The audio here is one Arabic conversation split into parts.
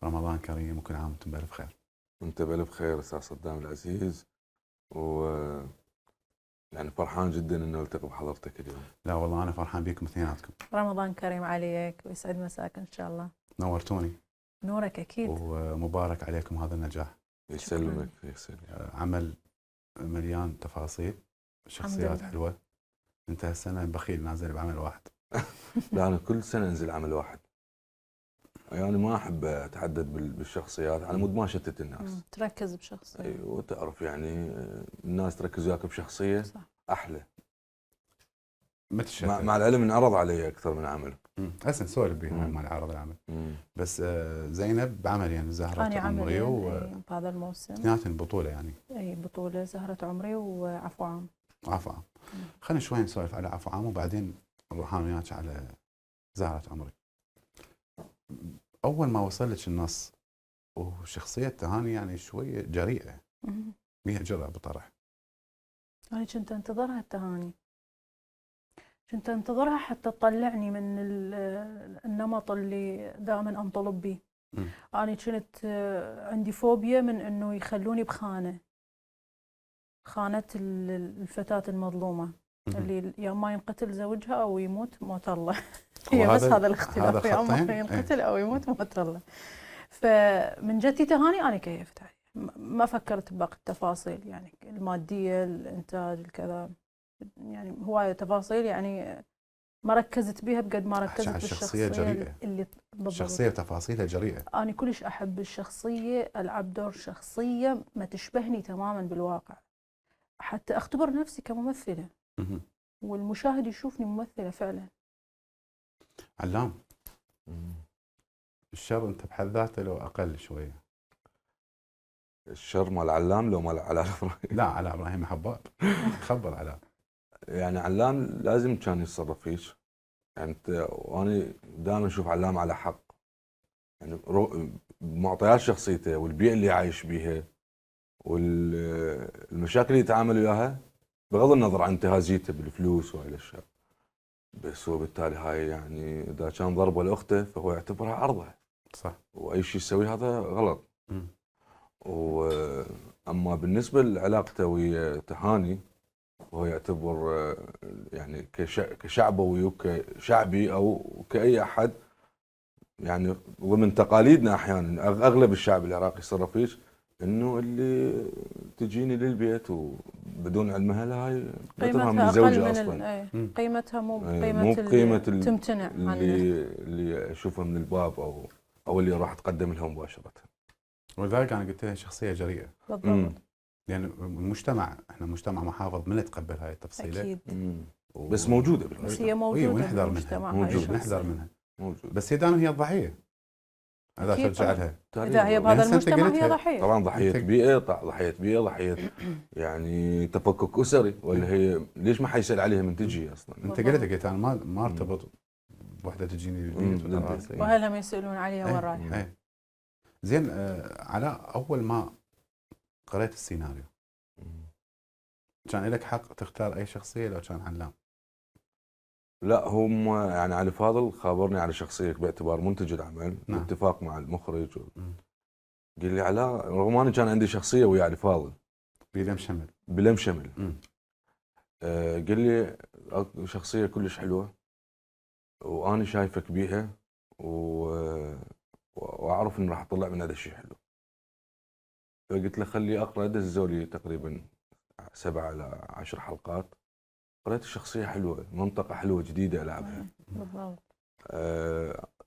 رمضان كريم وكل عام وانتم بألف خير. وانت بألف خير استاذ صدام العزيز، و يعني فرحان جدا انه التقي بحضرتك اليوم. لا والله أنا فرحان بيكم اثنيناتكم. رمضان كريم عليك ويسعد مساك إن شاء الله. نورتوني. نورك أكيد. ومبارك عليكم هذا النجاح. يسلمك يسلمك. عمل مليان تفاصيل، شخصيات حلوة. أنت هالسنة بخيل نازل بعمل واحد. لا أنا كل سنة أنزل عمل واحد، يعني ما أحب أتعدد بالشخصيات على مود ما شتت الناس. تركز بشخصية. أيوة، وتعرف يعني الناس تركز وياك بشخصية صح. أحلى. مع العلم انعرض علي أكثر من عمل. هسه نسولف بها مع العرض العمل. بس زينب بعمل يعني زهرة عمري بهذا الموسم اثنيناتن بطولة يعني. أي بطولة زهرة عمري وعفو عام. عفو عام. خلينا شوي نسولف على عفو عام وبعدين نروح أنا وياك على زهرة عمري. أول ما وصل لك النص وشخصية تهاني يعني شوية جريئة، بيها جرأة بطرح. أنا كنت أنتظرها التهاني، كنت أنتظرها حتى تطلعني من النمط اللي دائما أنطلب به. أنا كنت عندي فوبيا من إنه يخلوني بخانة، خانة الفتاة المظلومة اللي يا ما ينقتل زوجها أو يموت موت الله. هي بس هذا الاختلاف، يا ما ينقتل أو يموت موت الله. فمن جتي تهاني أنا كيفت عليه، ما فكرت بباقي التفاصيل يعني المادية الإنتاج الكذا، يعني هواية تفاصيل يعني ما ركزت بيها بقد ما ركزت بالشخصية جريئة. اللي بالضبط. شخصية تفاصيلها جريئة. أنا كلش أحب الشخصية، ألعب دور شخصية ما تشبهني تماما بالواقع، حتى أختبر نفسي كممثلة والمشاهد يشوفني ممثلة فعلا. علام، الشر أنت بحد ذاته لو أقل شوية. الشر مال علام لو مال علاء إبراهيم؟ لا علاء إبراهيم حباب. خبر علاء. يعني علام لازم كان يتصرف فيك، يعني وانا دائما اشوف علام على حق، يعني معطيات شخصيته والبيئه اللي عايش بيها والمشاكل اللي يتعامل وياها بغض النظر عن انتهازيته بالفلوس وهاي الاشياء، بس هو بالتالي هاي يعني اذا كان ضربه لاخته فهو يعتبرها عرضه. صح. واي شيء يسويه هذا غلط. واما بالنسبه لعلاقته ويا تهاني وهو يعتبر يعني كشعبوي وكشعبي او كاي احد، يعني ضمن تقاليدنا احيانا اغلب الشعب العراقي يتصرف فيش انه اللي تجيني للبيت وبدون علمها لا هاي قيمتها من زوجها اصلا. قيمتها مو بقيمه تمتنع اللي اشوفها من الباب او اللي راح تقدم لها مباشره. ولذلك انا قلت لها شخصيه جريئه. بالضبط. يعني المجتمع، احنا مجتمع محافظ من يتقبل هاي التفصيله اكيد. بس موجوده بالمجتمع. بس هي موجوده ونحذر منها. نحذر منها. موجود. بس هي دائما هي الضحيه. هذا ترجع لها. اذا هي بهذا المجتمع هي ضحيه. طبعا ضحيه بيئه، ضحيه يعني تفكك اسري، ولا هي ليش ما حيسال عليها من تجي اصلا؟ انت قلت انا ما ارتبط بوحده تجيني للبيت واهلها ما يسالون عليها وين رايحه. زين. علاء، اول ما قريت السيناريو كان لك حق تختار اي شخصيه لو كان علام؟ لا، هم يعني علي فاضل خابرني على شخصيتك باعتبار منتج العمل. نعم. باتفاق مع المخرج قال لي علاء، رغم اني كان عندي شخصيه ويا علي فاضل بلم شمل قال لي شخصيه كلش حلوه وانا شايفك بيها واعرف ان راح اطلع من هذا الشيء حلو. فقلت له خلي اقرا، دزوا لي تقريبا 7 إلى 10 حلقات. قريت الشخصيه حلوه، منطقه حلوه جديده العبها. بالضبط.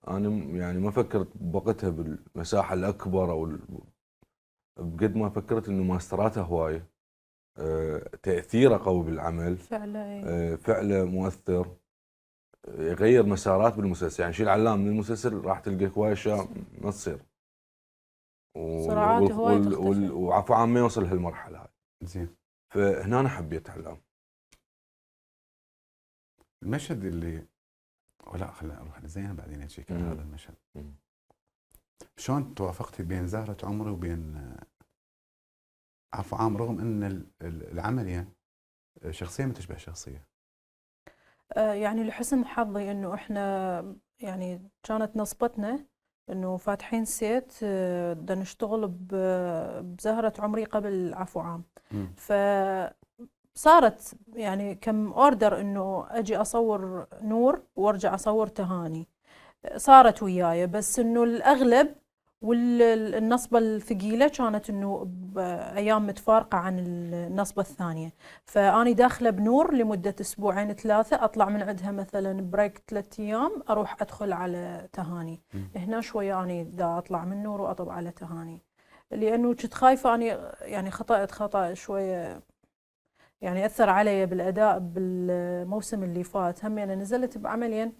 انا يعني ما فكرت بوقتها بالمساحه الاكبر او بقد ما فكرت انه ماستراته هوايه، تاثيره قوي بالعمل، فعله مؤثر، يغير مسارات بالمسلسل. يعني شيل علام من المسلسل راح تلقى هوايه اشياء ما تصير، سرعات هوايه تختلف، وعفو عام ما يوصل هالمرحله هاي. زين. فهنا انا حبيت علام. المشهد اللي ولا خلينا نروح لزين بعدين نشيك على هذا المشهد. شلون توافقتي بين زهرة عمري وبين عفو عام، رغم ان العمل يعني شخصيه ما تشبه شخصيه؟ يعني لحسن حظي انه احنا يعني كانت نصبتنا انه فاتحين سيت بدنا نشتغل بزهرة عمري قبل عفو عام. فصارت يعني كم اوردر انه اجي اصور نور وارجع اصور تهاني، صارت وياي، بس انه الاغلب والنصبة الثقيلة كانت انه بايام متفارقة عن النصبة الثانية. فاني داخلة بنور لمدة اسبوعين 3، اطلع من عندها مثلا بريك 3 ايام، اروح ادخل على تهاني. هنا شوية اني دا اطلع من نور واطب على تهاني، لانه كنت خايفة اني يعني خطأت خطأ شوية يعني اثر علي بالاداء بالموسم اللي فات. هم انا نزلت بعملين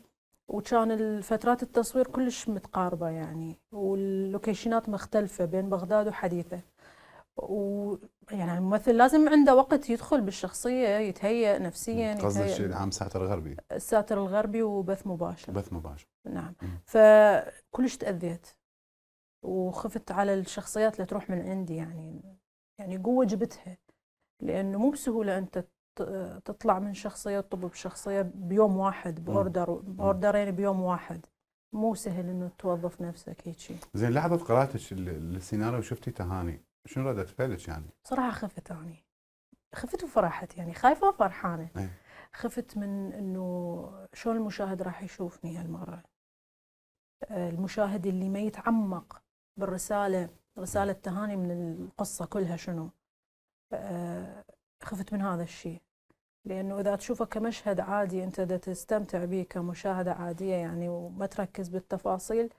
وكان الفترات التصوير كلش متقاربة يعني، واللوكيشنات مختلفة بين بغداد وحديثة، ويعني الممثل لازم عنده وقت يدخل بالشخصية، يتهيأ نفسيا. قصدك الشيء العام ساتر الغربي؟ الساتر الغربي وبث مباشر. بث مباشر، نعم. فكلش تأذيت وخفت على الشخصيات اللي تروح من عندي، يعني قوة جبتها، لأنه مو بسهولة أنت تطلع من شخصية تطب بشخصية بيوم واحد، بأوردرين بيوم واحد. مو سهل انه توظف نفسك هيك. زين، لحظة قراءتك السيناريو وشفتي تهاني، شنو ردة فعلك يعني؟ صراحة خفت خفت وفرحت، يعني خايفة وفرحانة. أي. خفت من انه شلون المشاهد راح يشوفني هالمرة، المشاهد اللي ما يتعمق بالرسالة، رسالة تهاني من القصة كلها شنو. خفت من هذا الشيء، لأنه إذا تشوفه كمشهد عادي أنت دا تستمتع به كمشاهدة عادية يعني، وما تركز بالتفاصيل،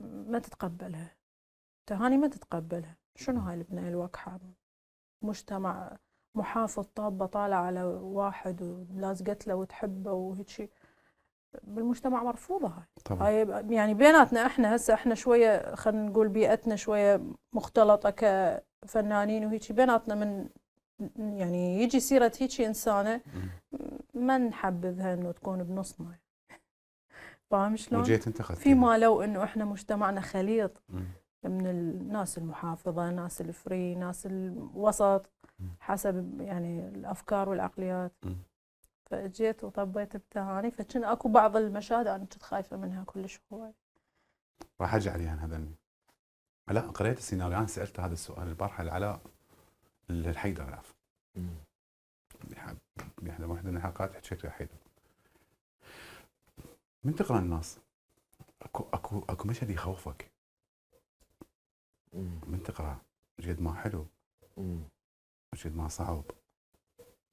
ما تتقبلها. تهاني ما تتقبلها. شنو هاي البناية الوقحة؟ مجتمع محافظ طابة طالع على واحد ولازقت له وتحبه وهيك شيء، بالمجتمع مرفوضة هاي. طبعا. هاي يعني بيناتنا احنا شوية، خلينا نقول بيئتنا شوية مختلطة كفنانين وهيك، بيناتنا من يعني يجي سيرة هيك إنسانة ما نحبذها إنه تكون بنصنا. فاهم شلون؟ وجيت انت فيما لو إنه إحنا مجتمعنا خليط من الناس المحافظة، ناس الفري، ناس الوسط، حسب يعني الأفكار والعقليات. فجيت وطبيت بتهاني، فكان أكو بعض المشاهد أنا كنت خايفة منها كلش هواي. راح أجي عليها هذا. علاء، قريت السيناريو، أنا سألت هذا السؤال البارحة لعلاء الحيدر العفو. بإحدى من الحلقات حكيت له حيدر. من تقرأ الناس اكو مشهد يخوفك من تقرأ، جد ما حلو جد ما صعب،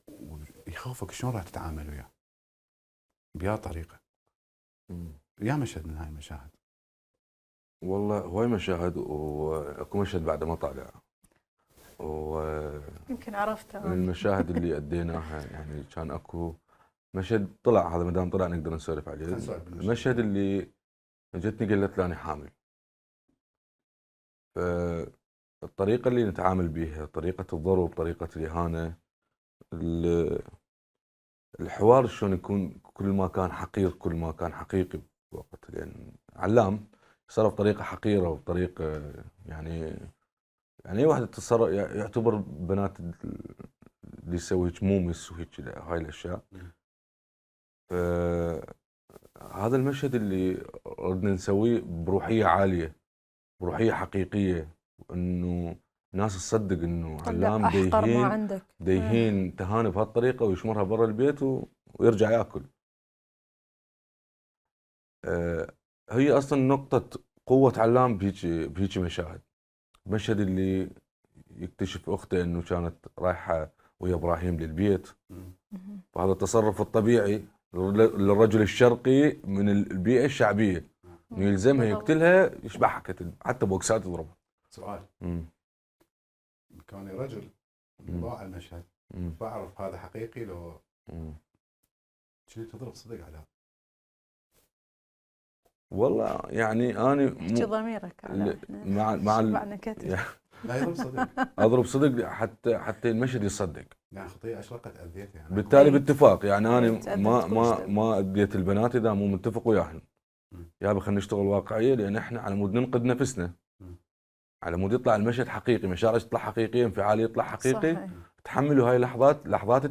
ويخوفك شلون راح تتعامل وياه بيا طريقة. يا مشهد من هاي المشاهد؟ والله هواي مشاهد، واكو مشهد بعد ما طالع يمكن عرفته. من المشاهد اللي أديناها يعني كان اكو مشهد طلع، هذا ما دام طلع نقدر نسولف عليه. المشهد اللي جتني قالت له انا حامل، فالطريقه اللي نتعامل بها، طريقه الضرب، طريقه الاهانه، الحوار شلون يكون، كل ما كان حقير كل ما كان حقيقي بوقت. لان علام يتصرف بطريقه حقيره وبطريقه يعني اي واحد يتصرف يعتبر بنات اللي يسوي هيك مومس وهيك هاي الاشياء. هذا المشهد اللي ردنا نسويه بروحيه عاليه، بروحيه حقيقيه، انه الناس تصدق انه علام ديهين تهاني بهالطريقه ويشمرها برا البيت ويرجع ياكل. هي اصلا نقطه قوه علام بهيجي مشاهد. المشهد اللي يكتشف اخته انه كانت رايحه ويا ابراهيم للبيت، وهذا التصرف الطبيعي للرجل الشرقي من البيئه الشعبيه، انه يلزمها يقتلها يشبعها قتل، حتى بوكسات يضربها. سؤال، كوني رجل ضاع المشهد، بعرف هذا حقيقي لو كنت تضرب صدق على؟ والله يعني انا احكي ضميرك على مع لا يضرب صدق. اضرب صدق حتى المشهد يصدق. يعني خطيه اشرقت اذيتها يعني. بالتالي باتفاق يعني انا ما اديت البنات اذا مو متفق وياهن. يابا خلينا نشتغل واقعيه، لان احنا على مود ننقذ نفسنا، على مود يطلع المشهد حقيقي، مشاعر تطلع حقيقيه، انفعاليه يطلع حقيقي. صحيح. تحملوا هاي لحظات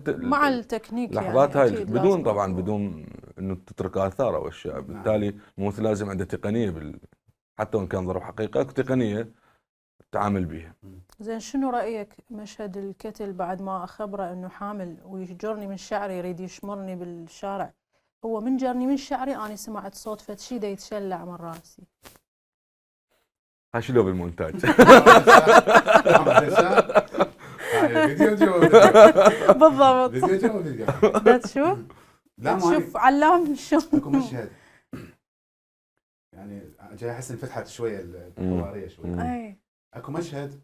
مع التكنيك لحظات يعني هاي بدون طبعا بدون انه تترك اثار او اشياء. بالتالي الممثل لازم عنده تقنيه حتى وان كان ضرب حقيقه اكو تقنيه تعامل بها. زين شنو رايك مشهد الكتل بعد ما اخبره انه حامل ويشجرني من شعري يريد يشمرني بالشارع، هو من جرني من شعري اني سمعت صوت فد شي دا يتشلع من راسي. هاي شنو بالمونتاج؟ فيديو جو بالضبط. فيديو جو فيديو. دا تشوف؟ لا ما تشوف علام شلون اكو مشهد يعني جاي احس انفتحت شويه الحواريه شويه. اي اكو مشهد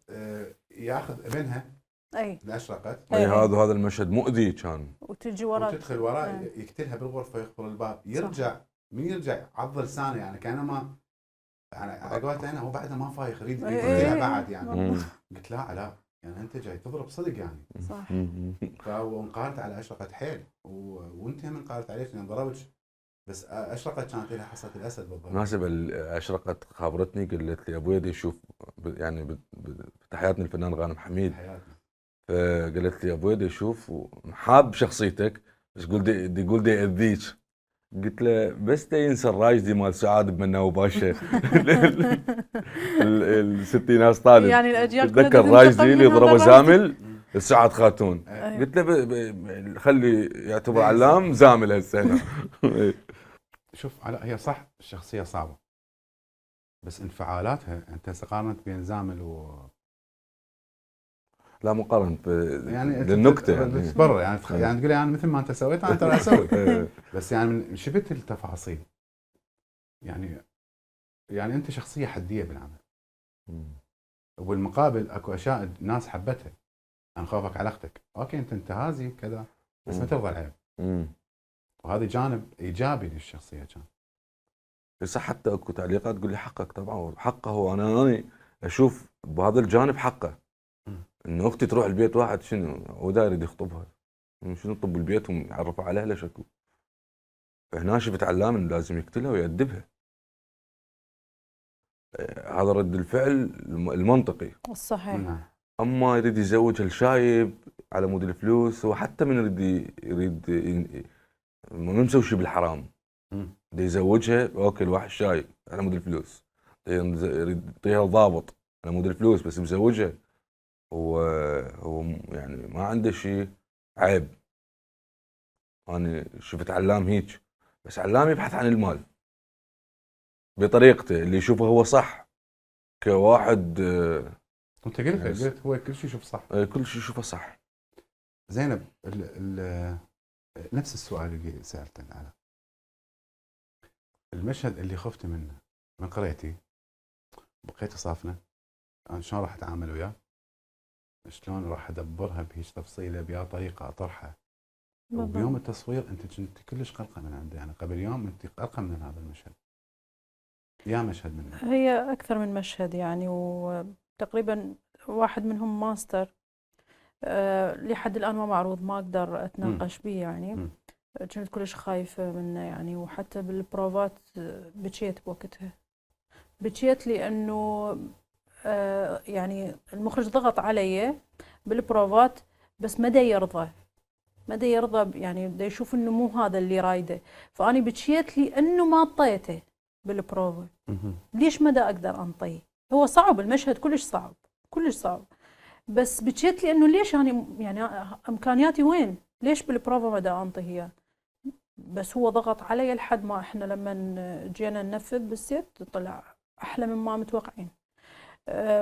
ياخذ ابنها اي اللي اشرقت اي هذا المشهد مؤذي كان. وتجي ورا وتدخل وراه يقتلها بالغرفه ويقفل الباب، يرجع من يرجع عض لسانه يعني كانه ما يعني على قولته انا هو بعدها ما فايق يريد يقتلها بعد يعني. قلت لا يعني انت جاي تضرب صدق يعني. صح. فانقهرت على اشرقت حيل وانت هم انقهرت عليك لان ضربتش، بس اشرقت كانت لها حصه الاسد بالضبط. مناسبة اشرقت خابرتني قالت لي ابوي يشوف يعني بتحياتنا الفنان غانم حميد، فقالت لي ابوي يشوف وحاب شخصيتك بس يقول دي يأذيك. قلت له بس ينسى الراجدي مال سعاد بمنى وباشا الستينات طالب يعني الاجيال تذكر الراجدي اللي ضربه زامل سعاد خاتون. قلت له خلي يعتبر علام زامل هالسنه. شوف علاء هي صح الشخصيه صعبه بس انفعالاتها انت قارنت بين زامل لا مقارنة يعني للنكته يعني تبرر يعني تقول لي يعني مثل ما انت سويت انا ترى اسوي بس يعني شفت التفاصيل يعني انت شخصيه حديه بالعمل وبالمقابل اكو اشياء ناس حبتها عن خوفك على اختك. اوكي انت انتهازي كذا بس ما ترضى العيب وهذا جانب ايجابي للشخصيه كان. بس حتى اكو تعليقات تقول لي حقك طبعا حقه هو انا اشوف بهذا الجانب حقه انه اختي تروح البيت واحد شنو هو دا يريد يخطبها شنو طب البيت ويعرفوا على اهله شكو. فهنا شفت علام انه لازم يقتلها ويأدبها. هذا رد الفعل المنطقي الصحيح. اما يريد يزوج الشايب على مود الفلوس هو حتى من يريد ما مسوي شيء بالحرام بده يزوجها اوكي الواحد شايب على مود الفلوس يريد يعطيها ضابط على مود الفلوس بس مزوجها هو يعني ما عنده شيء عيب. انا شفت علام هيك بس علام يبحث عن المال بطريقته اللي يشوفه هو صح كواحد. انت قلت هو كل شيء يشوف صح كل شيء يشوفه صح. زينب نفس السؤال اللي سالته على المشهد اللي خفت منه من قريتي بقيت صافنه انا شلون راح اتعامل وياه شلون راح ادبرها بهيج تفصيله بيا طريقه اطرحها. وبيوم التصوير انت كنت كلش قلقه من عنده يعني قبل يوم انت قلقه من هذا المشهد. يا مشهد منه هي اكثر من مشهد يعني وتقريبا واحد منهم ماستر لحد الان ما معروض ما اقدر اتناقش به يعني. كنت كلش خايفه منه يعني وحتى بالبروفات بكيت بوقتها بكيت لانه يعني المخرج ضغط علي بالبروفات بس ما يرضى يعني بده يشوف انه مو هذا اللي رايده. فاني بكيت لي انه ما طيته بالبروفا. ليش ما اقدر انطيه؟ هو صعب المشهد كلش صعب بس بكيت لي انه ليش انا يعني امكانياتي وين؟ ليش بالبروفا ما دا انطيه اياه؟ بس هو ضغط علي لحد ما احنا لما جينا ننفذ بالست طلع احلى مما متوقعين.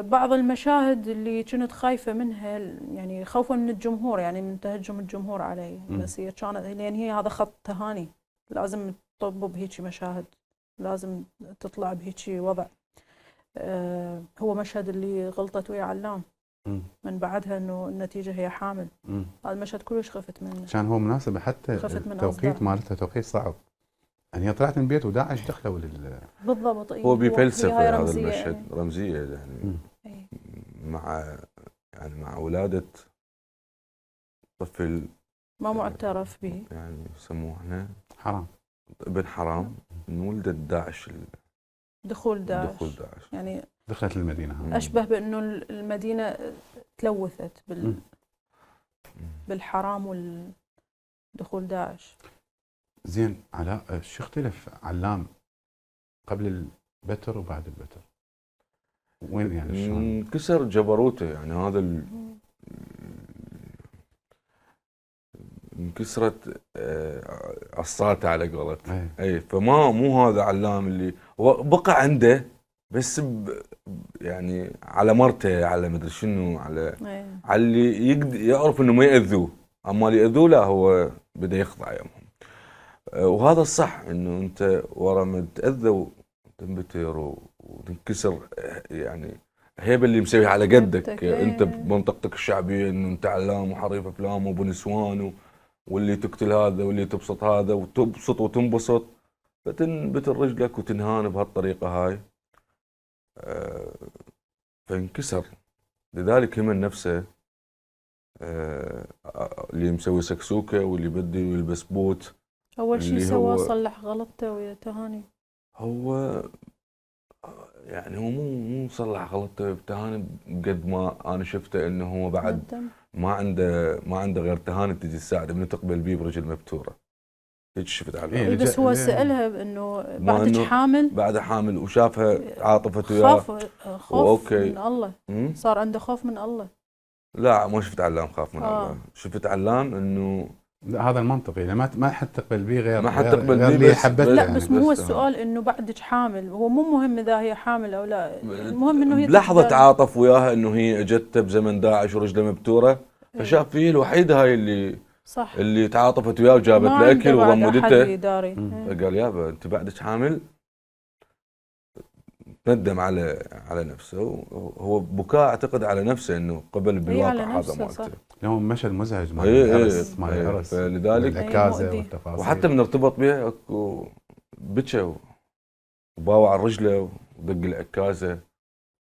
بعض المشاهد اللي كنت خايفه منها يعني خوفا من الجمهور يعني من تهجم الجمهور علي بس هي كانت لان هي هذا خط تهاني لازم تطب بهيجي مشاهد لازم تطلع بهيجي وضع. هو مشهد اللي غلطت ويا علام من بعدها انه النتيجه هي حامل. هذا المشهد كلش خفت منه كان هو مناسب حتى التوقيت مالته توقيت صعب يعني هي طلعت من البيت وداعش دخلوا بالضبط. هو بفلسفه هذا المشهد يعني. رمزيه يعني مع ولاده طفل ما معترف به يعني يسموه هنا حرام ابن حرام من ولده داعش دخول داعش يعني دخلت المدينه اشبه بانه المدينه تلوثت بالحرام والدخول داعش. زين علاء شو اختلف علام قبل بتر وبعد البتر وين يعني شلون؟ انكسر جبروته، يعني هذا انكسرت عصاته على قولته. اي فما مو هذا علام اللي هو بقى عنده، بس يعني على مرته، على مدري شنو، على اللي يعرف انه ما ياذوه، اما اللي ياذوه لا هو بدا يخضع يمهم. وهذا الصح، انه انت ورا ما تاذى وتنبتر وتنكسر، يعني هيبه اللي مسويها على قدك انت بمنطقتك الشعبيه، انه انت علام وحريف افلام وابو نسوان واللي تقتل هذا واللي تبسط هذا وتبسط وتنبسط، فتنبتر رجلك وتنهان بهالطريقه هاي. فانكسر. لذلك همن نفسه اللي مسوي سكسوكه واللي بده يلبس بوت، اول شيء سوى صلح غلطته ويا تهاني. هو يعني هو مو صلح غلطته بتهاني، قد ما انا شفته انه هو بعد ما عنده غير تهاني تجي تساعده من تقبل بيه برجل مبتوره. هيك شفت على بس هو سالها بانه بعدك حامل، بعدها حامل، وشافها تعاطفت وياه، خوف من الله. صار عنده خوف من الله. لا ما شفت علام خاف من الله، شفت علام انه لا هذا المنطقي، يعني ما حد تقبل به غير ما حد تقبل به، لا بس مو هو السؤال انه بعدك حامل، هو مو مهم اذا هي حامل او لا، المهم انه هي بلحظه تعاطف وياها، انه هي اجته بزمن داعش ورجله مبتوره، فشاف فيه الوحيده هاي اللي صح اللي تعاطفت وياه وجابت له اكل وضمدته، فقال يابا انت بعدك حامل. ندم على نفسه، هو بكاء اعتقد على نفسه انه قبل بالواقع هذا مالته. هو مشهد مزعج مال العرس، مال العرس، فلذلك العكازه والتفاصيل، وحتى من ارتبط بها بكى وباوع على رجله ودق العكازه.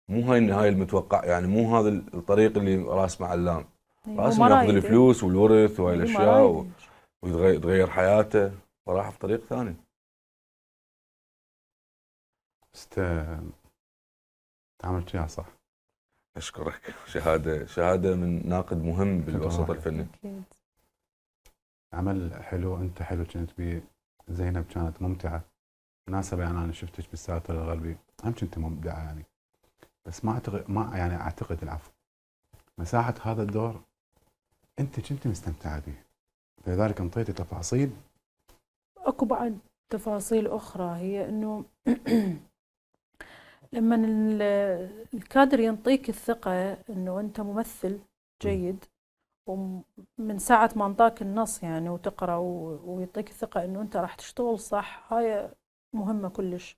مو هاي النهايه المتوقع، يعني مو هذا الطريق اللي راسمه علام، راسمه ياخذ الفلوس والورث وهاي الاشياء ويتغير حياته، وراح في طريق ثاني. تعاملت وياه صح. اشكرك. شهاده من ناقد مهم بالوسط الفني. عمل حلو، انت حلو كنت بيه، زينب كانت ممتعه، مناسبه يعني انا شفتك بالساتر الغربي، هم كنت مبدعه يعني، بس ما اعتقد العفو، مساحه هذا الدور انت كنت مستمتعه به، لذلك انطيتي تفاصيل. اكو بعد تفاصيل اخرى، هي انه لما الكادر ينطيك الثقة انه انت ممثل جيد، ومن ساعة ما انطاك النص يعني وتقرأ ويعطيك الثقة انه انت راح تشتغل صح، هاي مهمة كلش.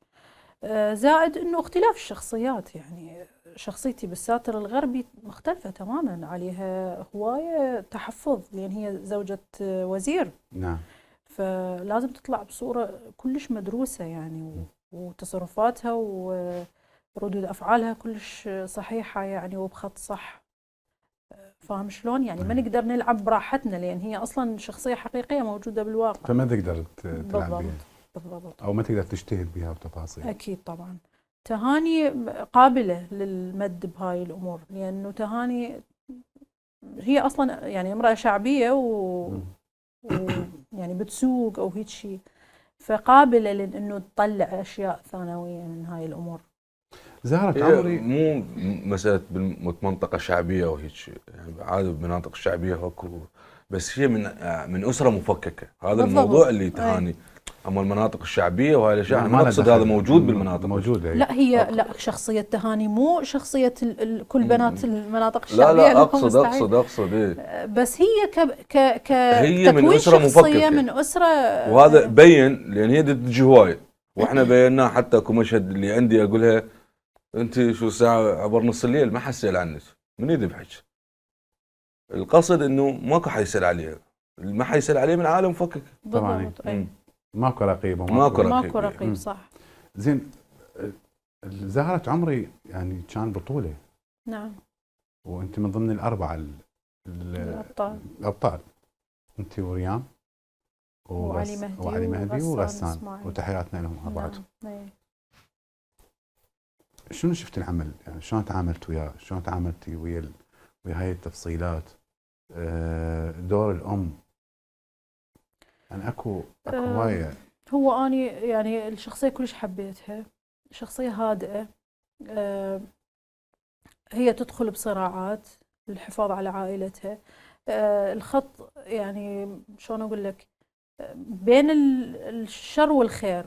زائد انه اختلاف الشخصيات، يعني شخصيتي بالساتر الغربي مختلفة تماما، عليها هواية تحفظ لان هي زوجة وزير. نعم. فلازم تطلع بصورة كلش مدروسة يعني، وتصرفاتها وردود أفعالها كلش صحيحة يعني وبخط صح. فاهم شلون؟ يعني ما نقدر نلعب براحتنا، لأن هي أصلا شخصية حقيقية موجودة بالواقع، فما تقدر تلعب بها بالضبط، أو ما تقدر تجتهد بها بتفاصيل. أكيد طبعا. تهاني قابلة للمد بهاي الأمور، لأنه تهاني هي أصلا يعني امرأة شعبية يعني بتسوق أو هيك شيء، فقابلة لأنه تطلع أشياء ثانوية من هاي الأمور. زهرة عمري مو مسألة بمنطقة شعبية أو هيك شيء، يعني عادي بالمناطق الشعبية اكو، بس هي من أسرة مفككة، هذا بالضبط. الموضوع اللي تهاني. اما المناطق الشعبيه وهاي الاشياء ما نقصد، هذا موجود بالمناطق، موجود. لا هي لا شخصيه تهاني مو شخصيه كل بنات المناطق الشعبيه. لا اقصد إيه؟ بس هي هي من اسره مفككه، من اسره، وهذا بين لان هي تجي هواي، واحنا بيناه. حتى اكو مشهد اللي عندي اقولها انت شو الساعه عبر نص الليل ما حسيل عنك، من يذبحك. القصد انه ماكو حيسال عليها، ما حيسال عليه من عالم مفكك طبعا. ماكو رقيب ماكو رقيب صح. زين، زهرة عمري يعني كان بطولة. نعم. وانت من ضمن الأربعة الأبطال. انت وريام وعلي مهدي وغسان، وتحياتنا لهم أربعتهم. نعم. شنو شفت العمل؟ يعني شلون تعاملت وياه؟ شلون تعاملتي ويا هاي التفصيلات؟ دور الأم يعني اكو هوايه. هو اني يعني الشخصيه كلش حبيتها، شخصية هادئة، هي تدخل بصراعات للحفاظ على عائلتها. الخط يعني شلون أقول لك، بين الشر والخير،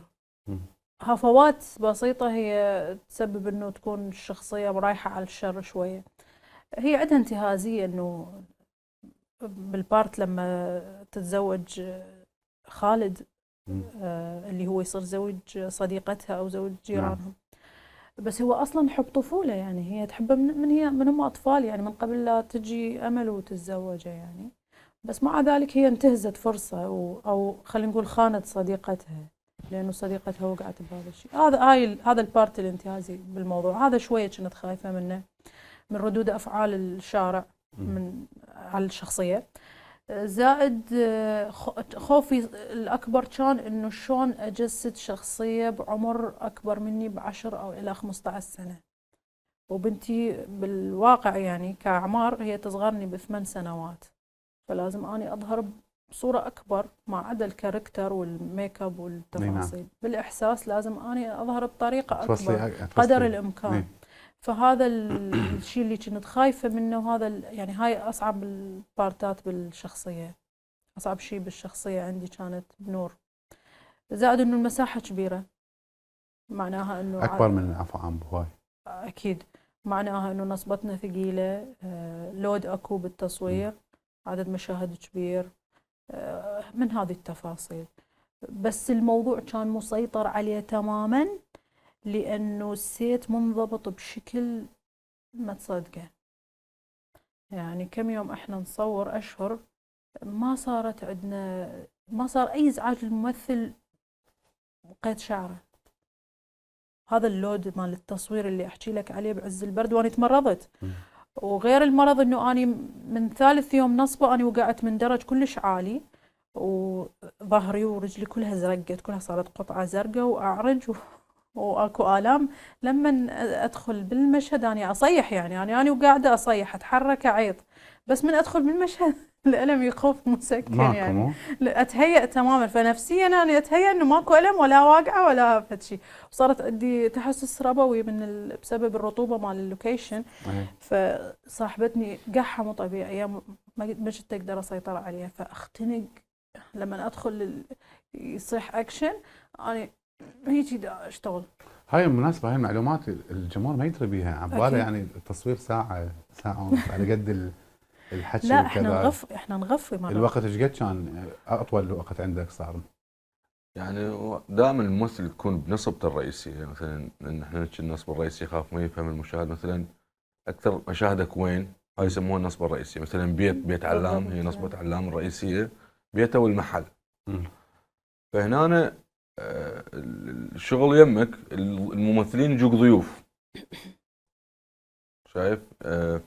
هفوات بسيطة هي تسبب أنه تكون الشخصية رايحة على الشر شوية. هي عندها انتهازية، أنه بالبارت لما تتزوج خالد اللي هو يصير زوج صديقتها أو زوج جيرانهم. بس هو أصلا حب طفولة، يعني هي تحبه من هم أطفال، يعني من قبل لا تجي أمل وتتزوجه يعني. بس مع ذلك هي انتهزت فرصة، أو خلينا نقول خانت صديقتها، لأنه صديقتها وقعت بهذا الشيء. هذا البارت الانتهازي بالموضوع هذا شوية كنت خايفة منه، من ردود أفعال الشارع على الشخصية. زائد خوفي الأكبر كان إنه شلون أجسد شخصية بعمر أكبر مني ب10 أو إلى 15 سنة، وبنتي بالواقع يعني كأعمار هي تصغرني ب8 سنوات، فلازم أني أظهر بصورة أكبر، ما عدا الكاركتر والميك اب والتفاصيل. بالإحساس لازم أني أظهر بطريقة أكبر قدر الإمكان. فهذا الشيء اللي كنت خايفة منه، وهذا يعني هاي أصعب البارتات بالشخصية، أصعب شيء بالشخصية عندي كانت بنور. زائد إنه المساحة كبيرة، معناها إنه أكبر من عفو عام بهواي. أكيد، معناها إنه نصبتنا ثقيلة، لود أكو بالتصوير، عدد مشاهد كبير، من هذه التفاصيل. بس الموضوع كان مسيطر عليه تماماً، لأنه السيت منضبط بشكل ما تصدقه. يعني كم يوم احنا نصور أشهر، ما صار أي إزعاج للممثل قيد شعره. هذا اللود مال التصوير اللي أحكي لك عليه بعز البرد، وأنا تمرضت. وغير المرض إنه أنا من ثالث يوم نصبه أنا وقعت من درج كلش عالي، وظهري ورجلي كلها زرقت، كلها صارت قطعة زرقاء وأعرج واكو آلام. لما ادخل بالمشهد انا اصيح، يعني انا وقاعده اصيح، اتحرك اعيط، بس من ادخل بالمشهد الالم يخوف مسكن يعني اتهيأ تماما. فنفسيا انا اتهيأ انه ماكو الم ولا واقعه ولا فد شيء. وصارت عندي تحسس ربوي بسبب الرطوبه مال اللوكيشن. فصاحبتني قحه مو طبيعيه، ما كنت اقدر اسيطر عليها، فاختنق لما ادخل يصيح اكشن انا هيجي اشتغل. هاي المناسبة، هاي المعلومات الجمهور ما يدري بيها، عباله يعني التصوير ساعة ونص على قد الحكي. لا احنا نغفي مرة. الوقت ايش قد كان اطول وقت عندك صار؟ يعني دائما الممثل يكون بنصبته الرئيسية، مثلا ان احنا نحكي النصب الرئيسي يخاف ما يفهم المشاهد، مثلا اكثر مشاهدك وين، هاي يسموها النصبة الرئيسية. مثلا بيت علام، هي نصبة علام الرئيسية، بيته والمحل. فهنا الشغل يمك، الممثلين يجوك ضيوف، شايف؟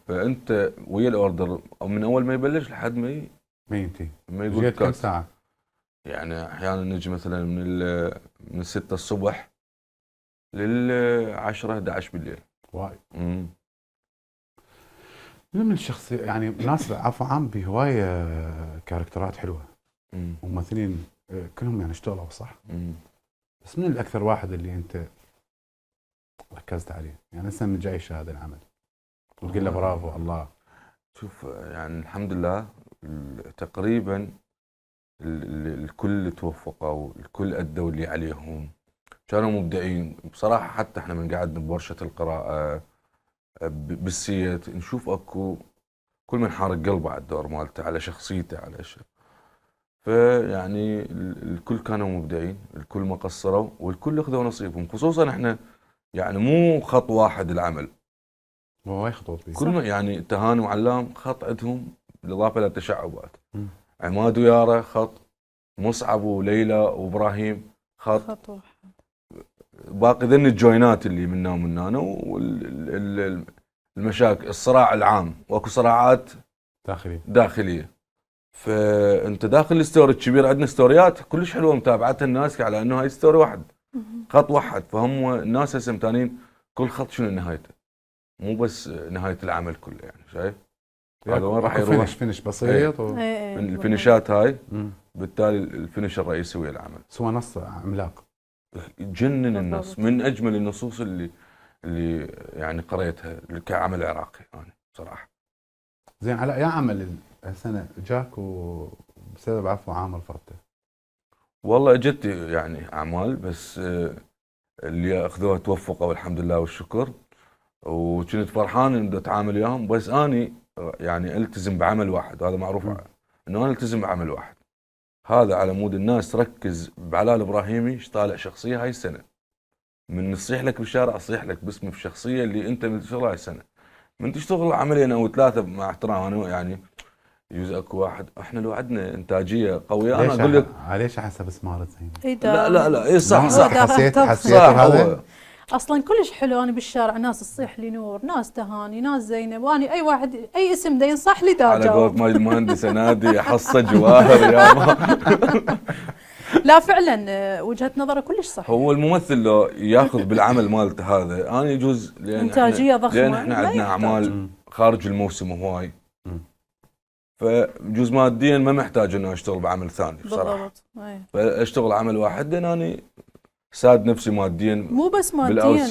فانت ويا الاوردر من اول ما يبلش لحد ما ينتهي، ما يقول كم ساعة؟ يعني احيانا نجي مثلا من 6 الصبح لل 10 11 بالليل. وايد. من الشخصية يعني ناس عفو عام بهواية كاركترات حلوة، ممثلين كلهم يعني اشتغلوا صح. بس من الأكثر واحد اللي أنت ركزت عليه، يعني هسه من جاي هذا العمل وتقول له برافو الله؟ شوف يعني الحمد لله تقريبا الكل توفقوا، الكل أدوا اللي عليهم، كانوا مبدعين بصراحة. حتى احنا من قعدنا بورشة القراءة بالسيت نشوف اكو كل من حارق قلبه على الدور مالته، على شخصيته، على شيء. فيعني الكل كانوا مبدعين، الكل ما قصروا، والكل اخذوا نصيبهم. خصوصا احنا يعني مو خط واحد العمل، وايد خطوط كل ما يعني تهاني وعلام خط عندهم، بالاضافه الى التشعبات. عماد ويارا خط، مصعب وليلى وابراهيم خط واحد، باقي ذن الجوينات اللي منا ومنانا، والمشاكل الصراع العام، واكو صراعات داخليه. فانت داخل الستوري الكبير عندنا ستوريات كلش حلوه متابعتها الناس على انه هاي ستوري واحد، خط واحد. فهم الناس هسه متانين كل خط شنو نهايته، مو بس نهايه العمل كله، يعني شايف؟ هذا وين راح يروح؟ فينش بسيط الفينشات هاي، بالتالي الفينش الرئيسي ويا العمل. سوى نص عملاق جنن النص، من اجمل النصوص اللي يعني قريتها كعمل عراقي يعني بصراحه. زين علاء، يا عمل السنه جاك بسبب عفو عام رفضته؟ والله اجت يعني اعمال، بس اللي اخذوها توفقوا والحمد لله والشكر، وكنت فرحان اني اتعامل وياهم، بس اني يعني التزم بعمل واحد، هذا معروف انه انا التزم بعمل واحد، هذا على مود الناس تركز بعلاء الابراهيمي ايش طالع شخصيه هاي السنه، من نصيح لك بالشارع اصيح لك باسم الشخصيه اللي انت بتشتغلها هاي السنه، من تشتغل عملين او ثلاثه مع احترام انا يعني يجوز اكو واحد، احنا لو عندنا انتاجيه قويه انا اقول لك ليش حسب سمارة زين؟ لا اي صح حسيت هذا اصلا كلش حلو. انا بالشارع ناس تصيح لي نور، ناس تهاني، ناس زينب، واني اي واحد اي اسم دا ينصح لي دا على قولة ماجد المهندس نادي حصه جواهر يا ما. لا فعلا وجهه نظره كلش صح. هو الممثل لو ياخذ بالعمل مالته هذا انا يجوز لان انتاجيه ضخمه، لان احنا عندنا اعمال خارج الموسم هواي، فجوز ماديا ما محتاج اني اشتغل بعمل ثاني بصراحه. بالضبط. فاشتغل عمل واحد لان انا ساد نفسي ماديا، مو بس ماديا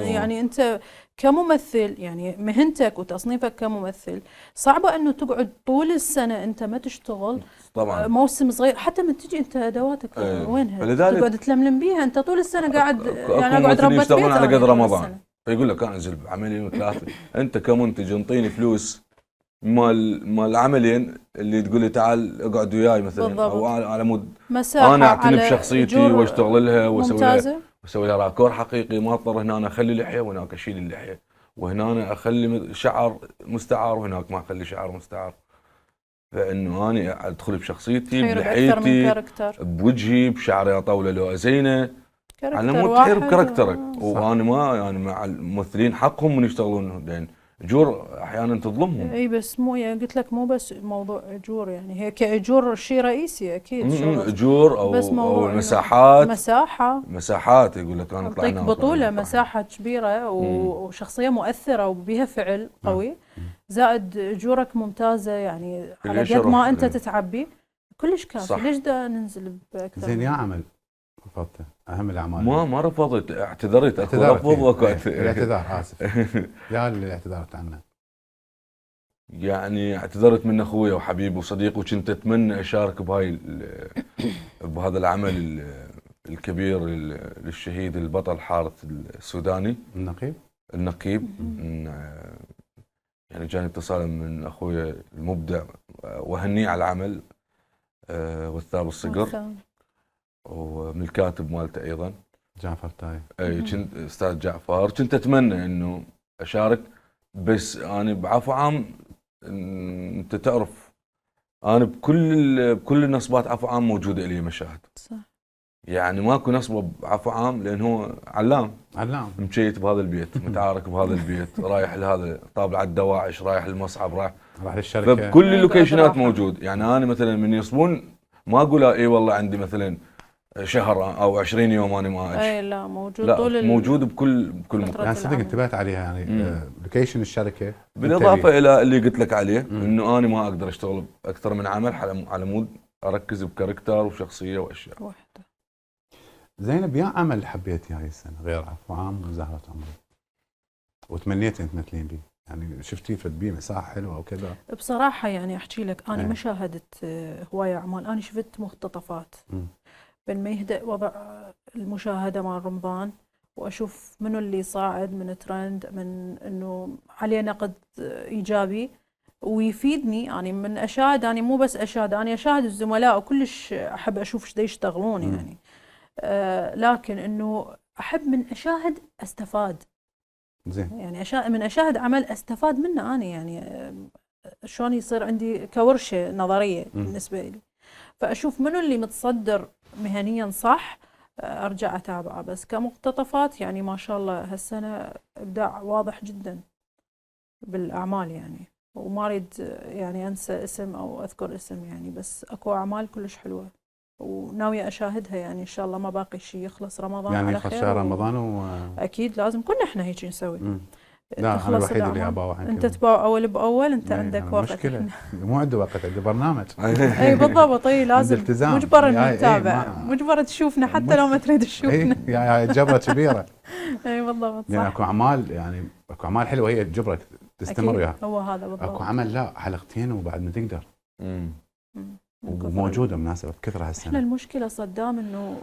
يعني انت كممثل، يعني مهنتك وتصنيفك كممثل صعبه انه تقعد طول السنه انت ما تشتغل طبعا موسم صغير، حتى من تجي انت ادواتك وينها؟ تقعد تلملم بيها انت طول السنه قاعد يعني اقعد ربة يشتغلون على قد رمضان، فيقول لك انا انزل بعملين وثلاثه، انت كمنتج انطيني فلوس مال عملين اللي تقول لي تعال اقعد وياي مثلا بالضبط. او على مود مساحه انا اعتني بشخصيتي واشتغل لها واسوي لها راكور حقيقي، ما اضطر هنا أنا اخلي لحيه وهناك اشيل اللحيه، وهنا أنا اخلي شعر مستعار وهناك ما اخلي شعر مستعار، فانه انا ادخل بشخصيتي بلحيتي بوجهي بشعري اطوله لو ازينه على مود تحير بكاركترك، وانا ما يعني مع الممثلين حقهم من يشتغلون لان اجور احيانا تظلمهم. اي بس مو يعني قلت لك مو بس موضوع اجور، يعني هي كاجور شيء رئيسي اكيد اجور او المساحات، مساحات يقول لك انا طلعنا بطوله مساحه كبيره وشخصيه مؤثره وبها فعل قوي، زائد اجورك ممتازه، يعني على قد ما انت تتعبي كلش كافي. ليش دا ننزل باكثر؟ زين يا عمل رفضته اهم الاعمال؟ ما رفضت، اعتذرت. اكو رفض واكو الاعتذار، اسف يا اللي اعتذرت عنه. يعني اعتذرت من اخوي وحبيبي وصديقي، وكنت اتمنى اشارك بهذا العمل الكبير للشهيد البطل حارث السوداني النقيب. يعني جاني اتصال من اخوي المبدع وهنيه على العمل والثاب الصقر، ومن الكاتب مالته ايضا جعفر تايب. اي كنت استاذ جعفر، كنت اتمنى انه اشارك، بس انا بعفو عام انت تعرف انا بكل النصبات عفو عام موجوده لي مشاهد، صح، يعني ماكو نصبه بعفو عام لان هو علام مشيت بهذا البيت متعارك بهذا البيت رايح لهذا طابع على الدواعش، رايح المصعب، رايح للشركه، فبكل اللوكيشنات موجود. يعني انا مثلا من يصبون ما اقول اي والله عندي مثلا شهر او 20 يوم انا ما اجي، اي لا موجود، لا موجود بكل مكان. يعني صدق انتبهت عليها، يعني لوكيشن الشركه، بالاضافه الى اللي قلت لك عليه انه انا ما اقدر اشتغل اكثر من عمل على مود اركز بكاركتر وشخصيه واشياء واحده. زينب، يا عمل حبيتي هاي السنه غير عفو عام وزهرة عمري وتمنيتي انت تمثلين بيه؟ يعني شفتيه بيه مساحه حلوه وكذا؟ بصراحه يعني احكي لك انا ما شاهدت هوايه اعمال، انا شفت مقتطفات بين ما يهدأ وضع المشاهده مال رمضان، واشوف منو اللي صاعد من ترند، من انه عليه نقد ايجابي ويفيدني. يعني من اشاهد، يعني مو بس اشاهد، انا اشاهد الزملاء وكلش احب اشوف ايش يشتغلون يعني، لكن انه احب من اشاهد استفاد. زين، يعني من اشاهد عمل استفاد منه انا، يعني شلون يصير عندي كورشه نظريه بالنسبه لي، فاشوف منو اللي متصدر مهنيا صح ارجع اتابعه. بس كمقتطفات يعني ما شاء الله هالسنه ابداع واضح جدا بالاعمال يعني، وما اريد يعني انسى اسم او اذكر اسم يعني، بس اكو اعمال كلش حلوه وناويه اشاهدها يعني ان شاء الله، ما باقي شيء يخلص رمضان يعني على يخلص خير شهر رمضان اكيد لازم كنا احنا هيك نسوي لا انا تخلص الوحيد اللي الأعمال. اباوع انت تباوع اول باول، انت إيه، عندك أنا وقت. مشكله مو عندي وقت، عندي برنامج. اي بالضبط، اي لازم التزام. مجبر ان إيه، نتابع، ما- مجبر تشوفنا حتى لو ما تريد اي تشوفنا. يعني جبره كبيره. اي بالضبط يعني صح. اكو اعمال، يعني اكو اعمال حلوه هي جبره تستمر أكيد، وياها. هو هذا بالضبط. اكو عمل لا حلقتين وبعد ما تقدر، من كثر وموجوده مناسبه بكثره احنا هالسنه. المشكله صدام انه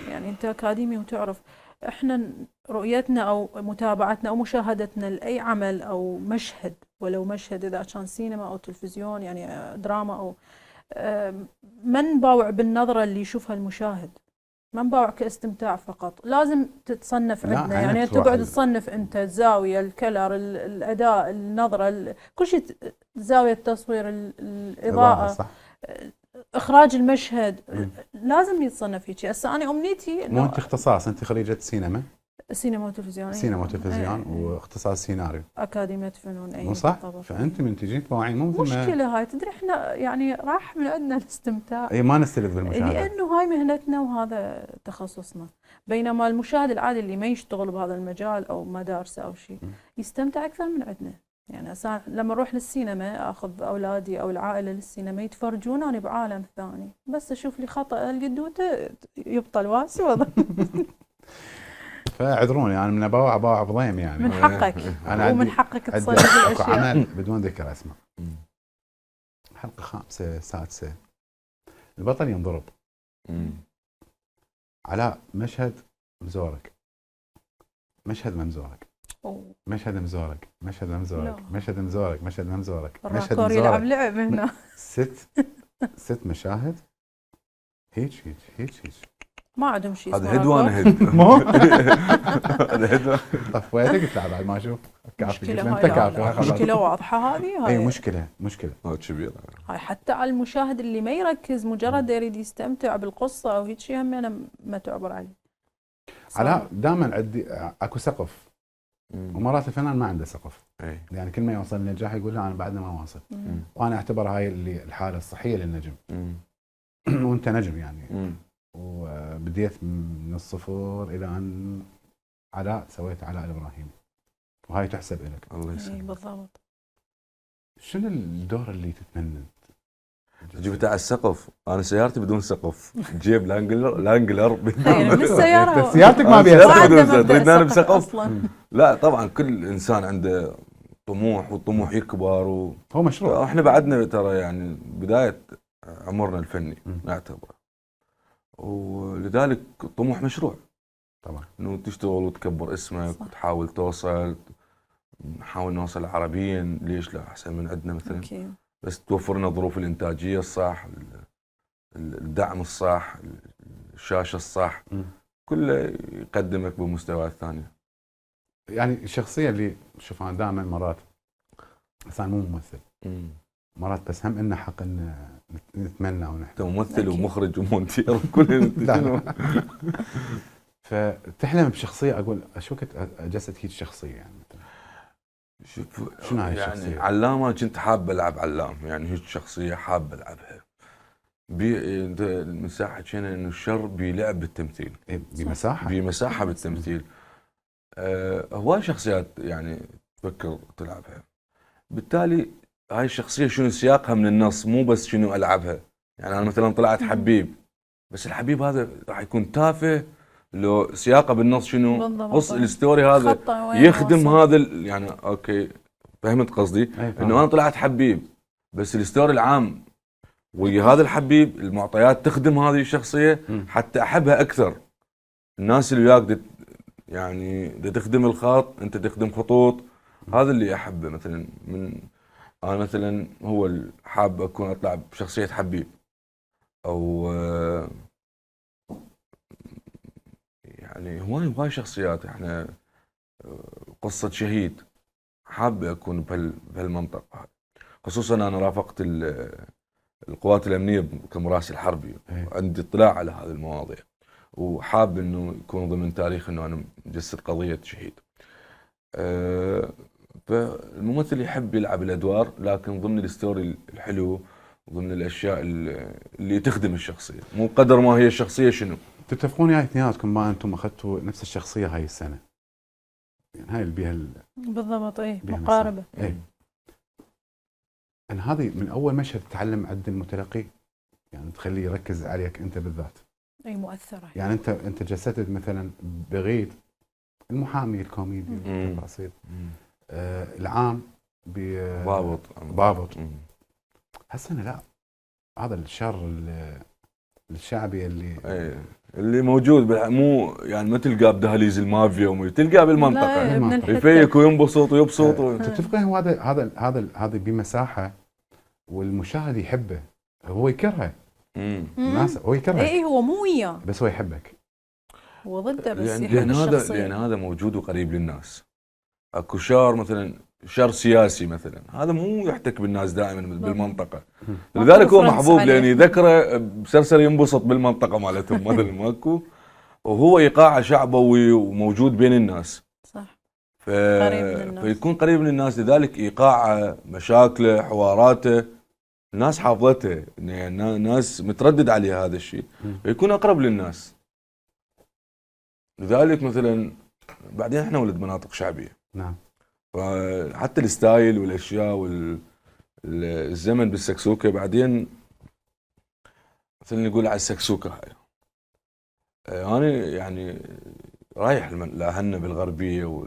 يعني انت اكاديمي وتعرف احنا رؤيتنا او متابعتنا او مشاهدتنا لاي عمل او مشهد، ولو مشهد اذا كان سينما او تلفزيون يعني دراما او ما نباوع بالنظره اللي يشوفها المشاهد، ما نباوع كاستمتاع فقط، لازم تتصنف لا، عندنا، عينك يعني تروح تقعد تصنف انت الزاويه، الكلر، الاداء، النظره، كل شيء، زاويه التصوير، الاضاءه، صح. اخراج المشهد، لازم يتصنف هيك. هسه انا امنيتي مو انت اختصاص، انت خريجه سينما، سينما وتلفزيون. سينما وتلفزيون واختصاص سيناريو، اكاديميه فنون. اي مو صح؟ بالضبط. فانت من تجين تباوعين مو مثل ما مشكله هاي، تدري احنا يعني راح من عندنا الاستمتاع، اي ما نستلذ بالمشاهده، لانه هاي مهنتنا وهذا تخصصنا. بينما المشاهد العادي اللي ما يشتغل بهذا المجال او ما دارسه او شيء يستمتع اكثر من عندنا. يعني لما اروح للسينما اخذ اولادي او العائله للسينما يتفرجون، انا بعالم ثاني، بس اشوف لي خطا القدوته يبطل واسع. فاعذروني انا من اباوع بضيم يعني. من حقك، ومن حقك تصنف اكو الاشياء. عمل بدون ذكر اسماء، حلقه 5 6 البطل ينضرب على مشهد مزورك، مشهد ممزورك، مشهد مزورك، مشهد ممزورك، مشهد مزورك، مشهد ممزورك، مشهد الراكور يلعب لعب هنا. ست مشاهد هيك هيك هيك هيك. ما عندهم شيء هذا هد وانا هد. هذا هد. طف ويدك تطلع بعد ما اشوف كافي. مشكلة انت كافي. مشكلة واضحة هذه. اي مشكلة هاي كبيرة. هاي حتى على المشاهد اللي ما يركز، مجرد يريد يستمتع بالقصة او هيك شيء، هم انا ما تعبر عليه. علاء دائما عندي اكو سقف، ومرات الفنان ما عنده سقف. يعني كل ما يوصل النجاح يقول لا انا بعدنا ما واصل. وانا اعتبر هاي اللي الحالة الصحية للنجم. وانت نجم يعني. وبديت من الصفر الى ان علاء سويت علاء الابراهيمي، وهاي تحسب لك. الله يسلمك. بالضبط. شنو الدور اللي تتمنى جبت على السقف؟ انا سيارتي بدون سقف، جيب لانجلر من السيارة. سيارتك ما بيها سقف، تريدنا بسقف؟ لا طبعا كل انسان عنده طموح، والطموح يكبر هو مشروع. احنا بعدنا ترى يعني بداية عمرنا الفني نعتبره، ولذلك الطموح مشروع طبعا، انه تشتغل وتكبر اسمك. صح. وتحاول توصل، نحاول نوصل العربيين، ليش لا احسن من عندنا مثلا. بس توفر لنا ظروف الانتاجيه الصح، الدعم الصح، الشاشه الصح، كله يقدمك بمستويات ثانيه. يعني الشخصيه اللي شوف انا دائما مرات انسان مو ممثل، مرات بس هم إنه حق إن نتمنى ونحن ممثل ومخرج ومونتير وكل فتحلم بشخصيه. اقول شو كنت اجسد هيك شخصيه يعني مثلا. شوف شنو هاي يعني الشخصيه؟ علامه كنت حاب العب علام، يعني هيك شخصيه حاب العبها. المساحه كان انه الشر بيلعب بالتمثيل، بمساحه بالتمثيل. هواي شخصيات يعني تفكر تلعبها، بالتالي هاي الشخصيه شنو سياقها من النص، مو بس شنو العبها. يعني انا مثلا طلعت حبيب، بس الحبيب هذا راح يكون تافه لو سياقه بالنص شنو قص الستوري هذا يخدم هذا يعني اوكي فهمت قصدي. انه انا طلعت حبيب بس الستوري العام ويا هذا الحبيب المعطيات تخدم هذه الشخصيه حتى احبها اكثر. الناس اللي وياك يعني تخدم الخط، انت تخدم خطوط، هذا اللي احبه. مثلا انا مثلا هو حاب اكون اطلع بشخصيه حبيب، او يعني هواي شخصيات. احنا قصه شهيد حاب اكون بهالمنطقه، خصوصا انا رافقت القوات الامنيه كمراسل حربي، وعندي اطلاع على هذه المواضيع، وحاب انه يكون ضمن تاريخ انه انا مجسد قضيه شهيد. فالممثل يحب يلعب الادوار، لكن ضمن الستوري الحلو، ضمن الاشياء اللي تخدم الشخصيه، مو قدر ما هي الشخصيه شنو. تتفقون يا اثنيناتكم ما انتم اخذتوا نفس الشخصيه هاي السنه؟ يعني هاي اللي بيها بالضبط. اي بيها مقاربه. اي ان هذه من اول مشهد تتعلم عند المتلقي، يعني تخليه يركز عليك انت بالذات. اي مؤثره. يعني انت جسدت مثلا بغيت المحامي الكوميدي التفاصيل، العام ضابط. هسه لا، هذا الشر الشعبي اللي موجود مو يعني ما تلقاه بدهاليز المافيا، تلقاه بالمنطقه يفيك وينبسط ويبسط. تتفقين هذا بمساحه والمشاهد يحبه، هو يكرهه. الناس هو يكرهه. اي هو مو وياه بس هو يحبك. هو ضده بس لان هذا موجود وقريب للناس. اكو شر مثلا شر سياسي مثلا، هذا مو يحتك بالناس دائما بالمنطقه، لذلك هو محبوب لان يذكره بسرسر ينبسط بالمنطقه مالتهم مثلا ماكو، وهو ايقاع شعبوي وموجود بين الناس. صح. قريب من الناس. فيكون قريب من الناس، لذلك ايقاعه مشاكله حواراته الناس حافظته، يعني ناس متردد عليه هذا الشيء، فيكون اقرب للناس. لذلك مثلا بعدين احنا ولد مناطق شعبيه. نعم. فحتى الستايل والاشياء والزمن بالسكسوكه بعدين مثلا نقول على السكسوكه هاي. انا يعني رايح لاهلنا بالغربيه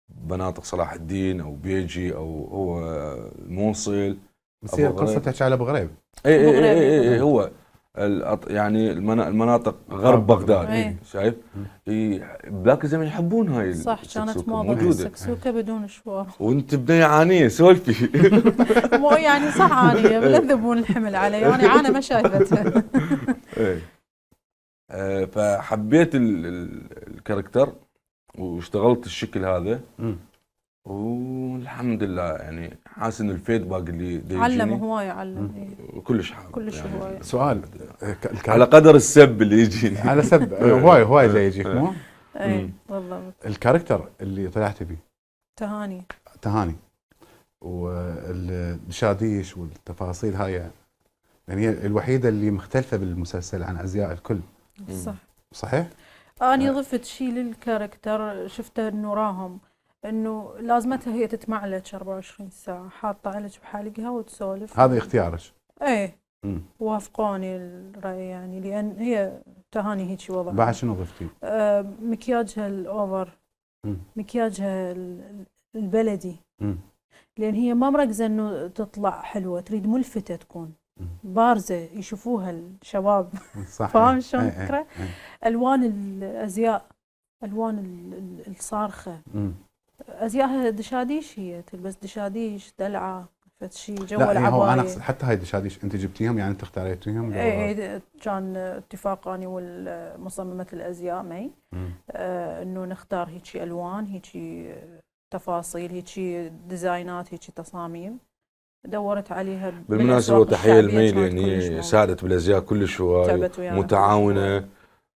وبناطق صلاح الدين او بيجي او هو الموصل. بس هي القصه تحكي على ابو غريب. اي هو يعني المناطق غرب بغداد. شايف؟ بذاك الزمن يحبون هاي صح. كانت موضوع السكسوكه بدون شوار. وانت بنيه عانيه سولفي. مو يعني صح عانيه ملذبون الحمل علي، يعني عانى ما شايفتها. فحبيت الكاركتر واشتغلت الشكل هذا. والحمد لله يعني حاسس ان الفيدباك اللي علم هوايه علم. كلش حابب كلش يعني هوايه. سؤال على قدر السب اللي يجيني. على سب هواي جاي يجيك مو؟ اي بالضبط. الكاركتر اللي طلعت بيه تهاني والشاديش والتفاصيل هاي، يعني هي الوحيده اللي مختلفه بالمسلسل عن ازياء الكل. صح. صحيح؟ اني ضفت شيء للكاركتر شفته انه راهم انه لازمتها هي تتمعلج 24 ساعه، حاطه عليك بحالقها وتسولف. هذا اختيارك؟ ايه. وافقوني الراي يعني، لان هي تهاني هيك وضع. بعد شنو ضفتي؟ مكياجها الاوفر، مكياجها البلدي، لان هي ما مركزه انه تطلع حلوه، تريد ملفته تكون بارزه يشوفوها الشباب. صح. فاهم شلون الفكره؟ الوان الازياء، الوان الصارخه، ازيائها دشاديش، هي تلبس دشاديش دلعه شيء جو العبايه. لا هو انا اقصد حتى هاي دشاديش انت جبتيهم، يعني انت اختاريتيهم؟ اي كان اتفاق اني والمصممه الازياء معي انه نختار هيك الوان، هيك تفاصيل، هيك ديزاينات، هيك تصاميم دورت عليها. بالمناسبه وتحيه لمي لان هي ساعدت بالازياء كلش هواي، متعاونه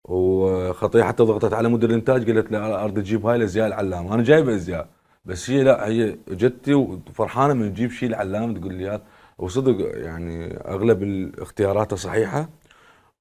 وخطيه. حتى ضغطت على مدير الانتاج قالت له اريد اجيب هاي الازياء العلامه، انا جايب ازياء بس هي لا، هي جتي وفرحانه من تجيب شيء العلامه تقول لي هذا. وصدق يعني اغلب الاختيارات صحيحه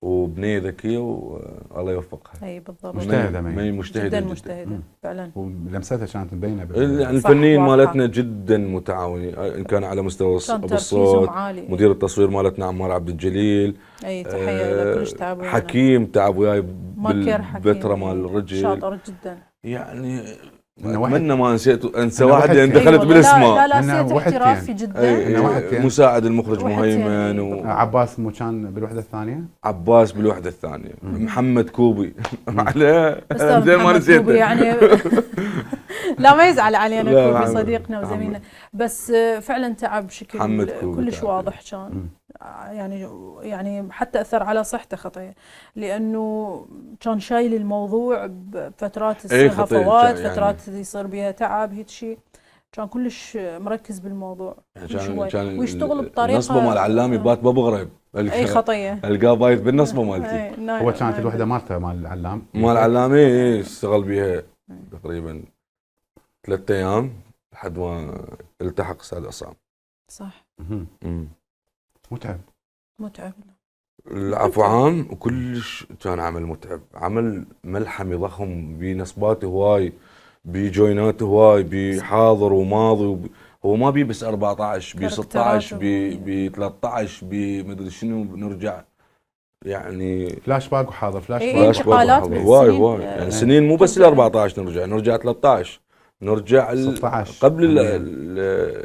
وبنيه ذكيه والله يوفقها. اي بالضبط. مجتهده جدا مجتهده فعلا، ولمستها كانت مبينه. يعني الفنيين مالتنا جدا متعاونين، ان كان على مستوى الصوت، مدير التصوير مالتنا عمار عبد الجليل. اي تحيه له كلش تعب. حكيم تعب وياي بالفتره مال الرجل، شاطر جدا يعني. اتمنى ما انسى واحد لان دخلت بالاسماء. لا نسيت احترافي جدا. مساعد المخرج مهيمن عباس مو كان بالوحده الثانيه؟ عباس بالوحده الثانيه. محمد كوبي على زي ما نسيت يعني. لا ما يزعل علينا كوبي صديقنا وزميلنا، بس فعلا تعب بشكل كلش واضح كان. يعني حتى اثر على صحته خطيه، لانه كان شايل الموضوع بفترات يصير هفوات، فترات يصير بها تعب، هيك شيء كان كلش مركز بالموضوع. كان ويشتغل بطريقه النصبه مال العلامي بات بابو غريب. اي خطيه القاه بايت بالنصبه مالتي. هو كانت الوحده مالته مال العلام، مال العلامي اشتغل بها تقريبا 3 ايام لحد ما التحق استاذ عصام. صح. متعب. العفو عام وكلش كان عمل متعب، عمل ملحمي ضخم بنصبات هواي. بجوينات هواي، بحاضر وماضي هو ما بي بس 14 بي 16 بي 13 بي مدري شنو، بنرجع يعني فلاش باك وحاضر فلاش إيه، باك انتقالات وحاضر. هواي بالسنين. هواي يعني سنين، مو بس ال 14 نرجع 13، نرجع 16 قبل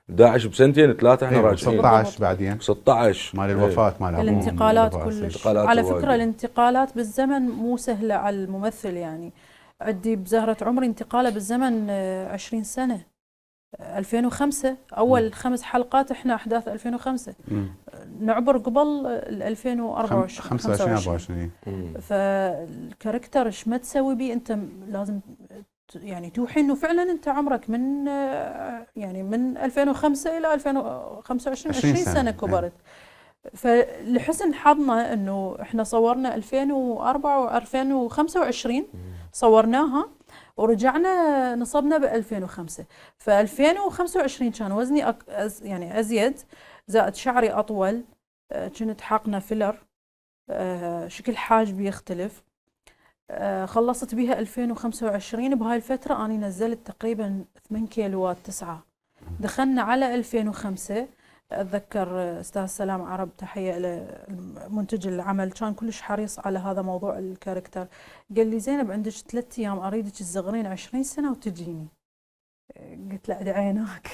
داعش بسنتين 3 احنا ايوه راجعين 16 بعدين 16 مال الوفاه مال ابوهم الانتقالات والوفاة. كلش. انتقالات على وايد. فكرة الانتقالات بالزمن مو سهلة على الممثل، يعني عندي بزهرة عمري انتقاله بالزمن 20 سنة. 2005 أول 5 حلقات إحنا أحداث 2005، نعبر قبل 2024 25 24. فالكاركتر ايش ما تسوي بيه أنت لازم يعني توحي إنه فعلا أنت عمرك من يعني من 2005 إلى 2025 20 سنة كبرت. فلحسن حظنا انه احنا صورنا 2004 و2025 صورناها ورجعنا نصبنا ب 2005. ف 2025 كان وزني يعني ازيد، زائد شعري اطول، كنت حاقنه فيلر، شكل حاجبي يختلف. خلصت بها 2025. بهاي الفتره انا نزلت تقريبا 8 كيلوات 9. دخلنا على 2005. اتذكر استاذ سلام عرب، تحيه لمنتج العمل، كان كلش حريص على هذا موضوع الكاركتر. قال لي زينب عندك 3 ايام اريدك تصغرين 20 سنه وتجيني. قلت له ادعي عينك.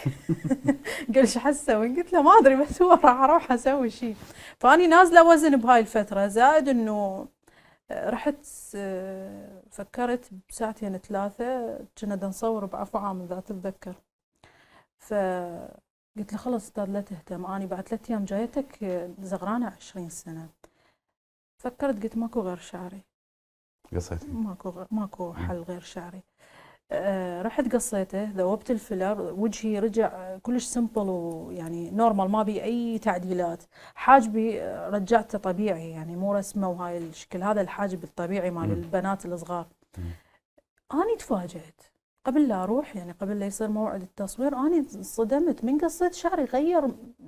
قال ايش حسوي؟ قلت له ما ادري بس هو راح اروح اسوي شيء. فاني نازله وزن بهاي الفتره، زائد انه رحت فكرت بساعتين 3 كنا نصور بعفو عام اذا تتذكر. قلت له خلص استاذ لا تهتم، اني بعد 3 ايام جايتك زغرانه 20 سنه. فكرت قلت ماكو غير شعري. قصيتي؟ ماكو حل غير شعري. رحت قصيته، ذوبت الفيلر، وجهي رجع كلش سمبل ويعني نورمال، ما بي اي تعديلات. حاجبي رجعته طبيعي، يعني مو رسمه وهاي الشكل، هذا الحاجب الطبيعي مال البنات الصغار. اني تفاجأت قبل لا اروح، يعني قبل لا يصير موعد التصوير، اني انصدمت من قصيت شعري غير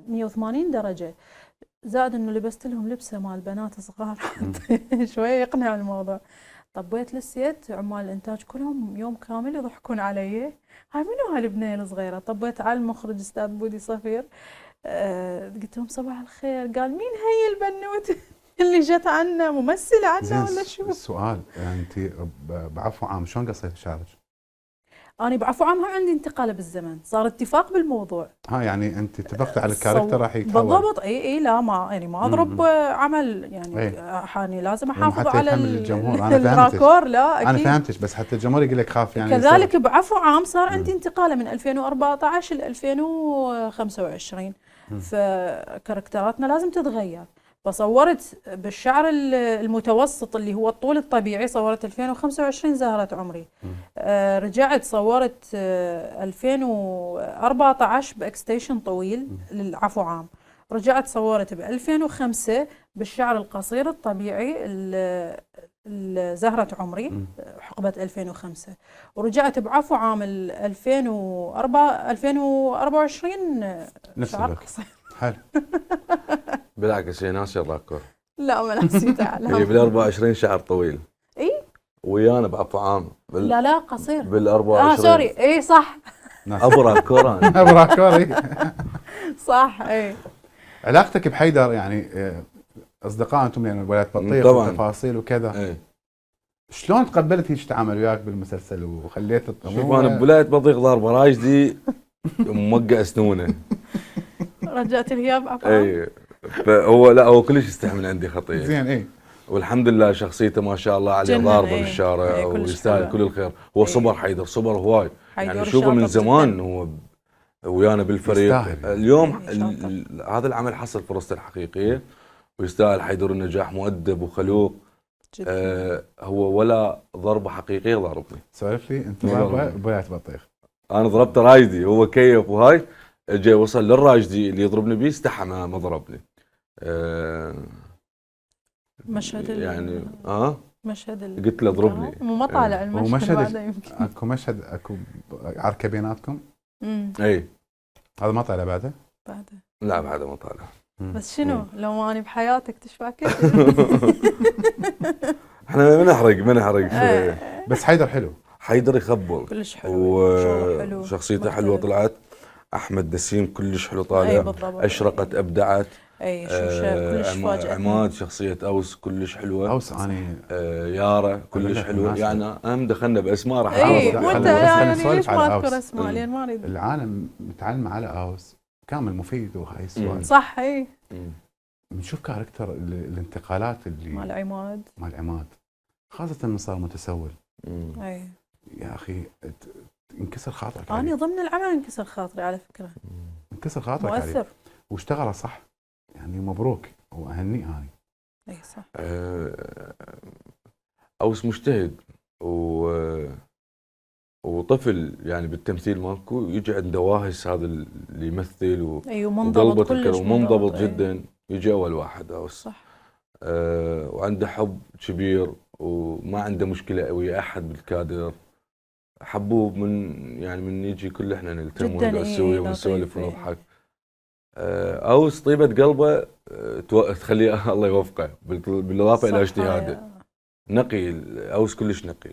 180 درجه. زاد انه لبست لهم لبسه مال بنات صغار شويه يقنع الموضوع. طبيت للسيت، عمال الانتاج كلهم يوم كامل يضحكون علي، هاي منو هالبنيه الصغيره؟ طبيت على المخرج استاذ بودي صفير، قلت لهم صباح الخير. قال مين هي البنوت اللي جت عنا؟ ممثله عنا ولا شو؟ السؤال انت بعفو عام شلون قصيت شعرك؟ أنا بعفو عام عندي انتقال بالزمن، صار اتفاق بالموضوع. يعني أنت اتفقت على الكاركتر راح يتحول. بالضبط. اي لا ما يعني ما اضرب عمل يعني يعني لازم احافظ على الجمهور. الراكور. لا اكيد انا فهمتش، بس حتى الجمهور يقول لك خاف يعني. كذلك بعفو عام صار عندي انتقاله من 2014 ل 2025. فكاركتراتنا لازم تتغير. فصورت بالشعر المتوسط اللي هو الطول الطبيعي، صورت 2025 زهرة عمري. رجعت صورت 2014 باكستيشن طويل للعفو عام. رجعت صورت ب 2005 بالشعر القصير الطبيعي زهرة عمري حقبة 2005. ورجعت بعفو عام 2024 شعر قصير. حلو. بالعكس هي ناسيه الراكور. لا ما نسيت على هي بال 24 شعر طويل. اي ويانا بعفو عام لا قصير بال 24. سوري اي صح. ابو راكور. ابو راكور صح. اي علاقتك بحيدر يعني اصدقاء انتم يعني ولاية بطيخ وتفاصيل وكذا. اي شلون تقبلت هيك تعامل وياك بالمسلسل وخليت شوف انا بولاية بطيخ ضاربه راجدي موقع سنونه. رجعت الهياب عفوا. اي فهو لا هو كلش يستحمل عندي خطيه. زين. اي والحمد لله شخصيته ما شاء الله عليه ضاربه بالشارع ويستاهل كل الخير. هو صبر حيدر صبر هواي يعني شوفه من زمان هو ويانا بالفريق. اليوم هذا العمل حصل فرصته الحقيقيه ويستاهل حيدر النجاح. مؤدب وخلوق. هو ولا ضربه حقيقيه ضربني. سولف لي انت بولاية بطيخ. انا ضربته راجدي هو كيف وهاي جاي وصل للراجدي اللي يضربني بيه استحى ما ضربني. مشهد يعني مشهد قلت له اضربني. ما طالع المشهد بعده يمكن. اكو مشهد اكو عركه بيناتكم. اي هذا ما طالع بعده؟ لا بعده ما طالع. بس شنو لو ما اني بحياتك تشفاكر. احنا ما نحرق شوي. بس حيدر حلو. حيدر يخبل كلش حلو، شغله حلو، وشخصيته حلوه طلعت. احمد نسيم كلش حلو طالع. اي بالضبط. اشرقت ابدعت. اي شوشه كلش فاجأتني. عماد شخصيه اوس كلش حلوه. اوس اني يارا كلش حلوه. يعني هم دخلنا باسماء راح اي نعرف. وانت يعني ليش ما اذكر اسماء؟ لان ما اريد. العالم متعلم على اوس كامل مفيد وهاي السؤال. صح. اي بنشوف كاركتر الانتقالات اللي مال عماد خاصة من صار متسول. اي يا اخي انكسر خاطرك. انا ضمن العمل انكسر خاطري على فكرة. انكسر خاطرك مؤثر عليه. واشتغل صح يعني مبروك واهنيه اني. اي صح. اوس مجتهد وطفل يعني بالتمثيل ماكو يجي عنده واهس هذا اللي يمثل ومنضبط كلش ومنضبط جدا. يجي اول واحد اوس صح. وعنده حب كبير وما عنده مشكله ويا احد بالكادر. حبوه من يجي كل احنا نلتم ونقعد نسوي ونسولف ونضحك. اوس طيبه قلبه تخليه الله يوفقه بالاضافه الى اجتهاده. نقي اوس كلش نقي.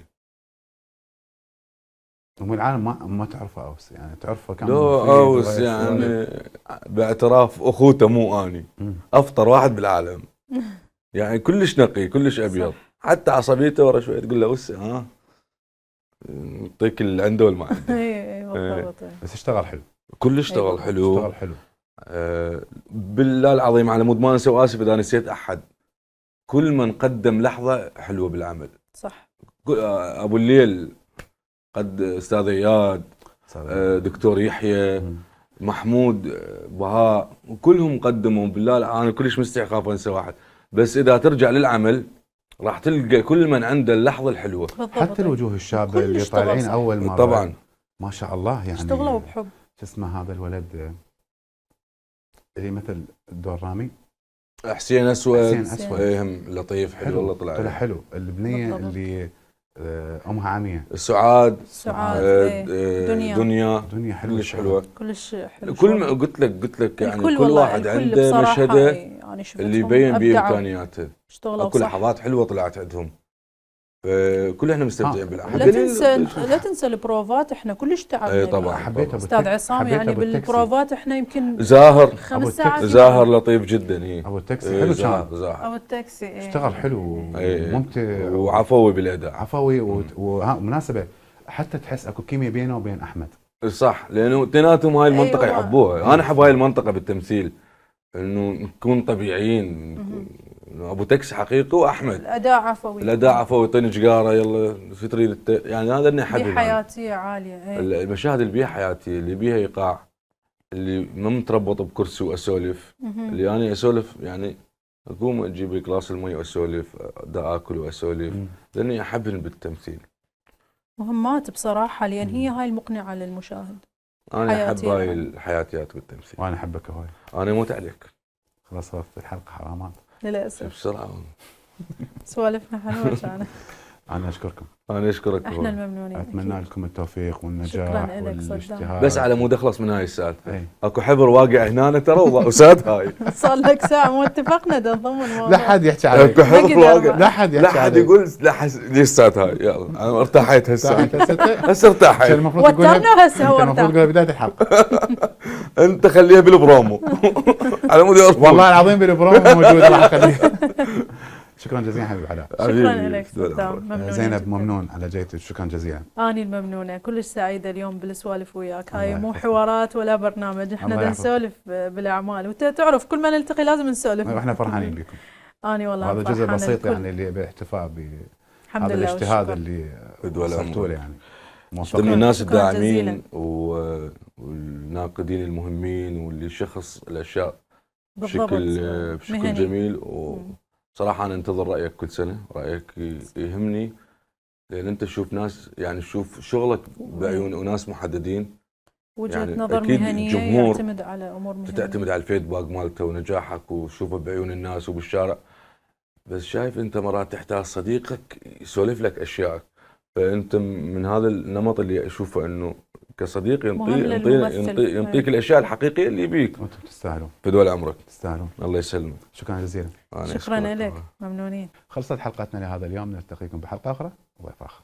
ومن العالم ما تعرفه اوس يعني تعرفه كم. اوس يعني باعتراف اخوته مو اني افطر واحد بالعالم. يعني كلش نقي كلش ابيض. حتى عصبيته ورا شوي تقول له اوس نعطيك اللي عنده واللي ما عنده. اي بالضبط. بس اشتغل حلو. كلش اشتغل حلو. بالله العظيم على مود ما انسى واسف اذا نسيت احد. كل من قدم لحظه حلوه بالعمل. صح. ابو الليل قد استاذ اياد دكتور يحيى محمود بهاء وكلهم قدموا. بالله انا كلش مستحي خاف انسى واحد. بس اذا ترجع للعمل راح تلقى كل من عنده اللحظه الحلوه. حتى الوجوه الشابه اللي طالعين اول مره طبعا ما شاء الله يعني اشتغلوا بحب. شو اسمه هذا الولد اللي مثل الدور رامي حسين اسود. هم لطيف حلو والله طلع حلو. البنيه اللي امها عمية سعاد دنيا كلش حلوه. كلش حلو. كل ما قلت لك يعني كل واحد عنده مشهده يعني اللي يبين بامكانياته. اكو صح. لحظات حلوه طلعت عندهم. فكل احنا مستمتعين بالعمل. لا تنسى البروفات احنا كلش تعبنا. طبعا حبيت استاذ عصام يعني بالبروفات احنا يمكن زاهر 5 ساعات. زاهر لطيف جدا. ابو التاكسي حلو كان. ابو التاكسي اشتغل حلو وممتع وعفوي بالاداء. عفوي ومناسبه حتى تحس اكو كيمياء بينه وبين احمد. صح لانه اثنيناتهم هاي المنطقه يحبوها. انا احب هاي المنطقه بالتمثيل انه نكون طبيعيين. ابو تاكسي حقيقي واحمد الاداء عفوي يعطيني جقاره يلا شو تريد يعني هذا اللي احب. حياتيه عاليه. المشاهد اللي بيها حياتيه اللي بيها ايقاع اللي ما متربط بكرسي واسولف. اللي انا اسولف يعني اقوم اجيب لي كلاس المي واسولف دا اكل واسولف لاني احبهم بالتمثيل. مهمات بصراحه لان هي هاي المقنعه للمشاهد. انا احب هاي الحياتيات بالتمثيل. وانا احبك هواي. انا موت عليك. خلاص صارت الحلقه حرامات للاسف. بسرعه سوالفنا حلوه كانت. انا اشكركم. انا اشكرك. احنا الممنونين. اتمنى لكم التوفيق والنجاح والاجتهاد. بس على مود اخلص من هاي السالفه. اكو حبر واقع هنا ترى وساد هاي. صار لك ساعه مو اتفقنا نضمن الموضوع. لا حد يحكي عليك. اكو حبر واقع. لا حد يقول ليش ساد هاي. يلا انا ارتاحيت هسه. هسه ارتاحيت. وترنا هسه هو ارتاح. المفروض تقول بدايه الحلقه. انت خليها بالبرومو. على مود والله العظيم بالبرومو موجوده راح اخليها. شكرا جزيلا حبيب علاء. شكرا لك زينب ممنون على جيتك. شكرا جزيلا. اني الممنونه كلش سعيده اليوم بالسوالف وياك. هاي مو حوارات ولا برنامج احنا نسولف بالاعمال وانت تعرف كل ما نلتقي لازم نسولف. واحنا فرحانين بكم. اني والله هذا جزء بسيط يعني اللي بالاحتفاء بهذا الاجتهاد اللي وصلتوا له يعني. من الناس الداعمين والناقدين المهمين واللي شخص الاشياء بشكل جميل. صراحة أنا أنتظر رأيك كل سنة. رأيك يهمني لأن أنت تشوف ناس يعني تشوف شغلك بعيون وناس محددين. وجهة يعني نظر مهنية جمهور يعتمد على أمور مهنية. تعتمد على الفيدباك مالته ونجاحك وتشوفه بعيون الناس وبالشارع. بس شايف أنت مرات تحتاج صديقك يسولف لك أشياء. فأنت من هذا النمط اللي أشوفه إنه كصديق ينطيك الاشياء الحقيقيه اللي بيك. وانتم تستاهلون في دول عمرك. تستاهلون. الله يسلمك. شكرا جزيلا. شكرا لك. ممنونين. خلصت حلقتنا لهذا اليوم. نلتقيكم بحلقه اخرى وضيف اخر.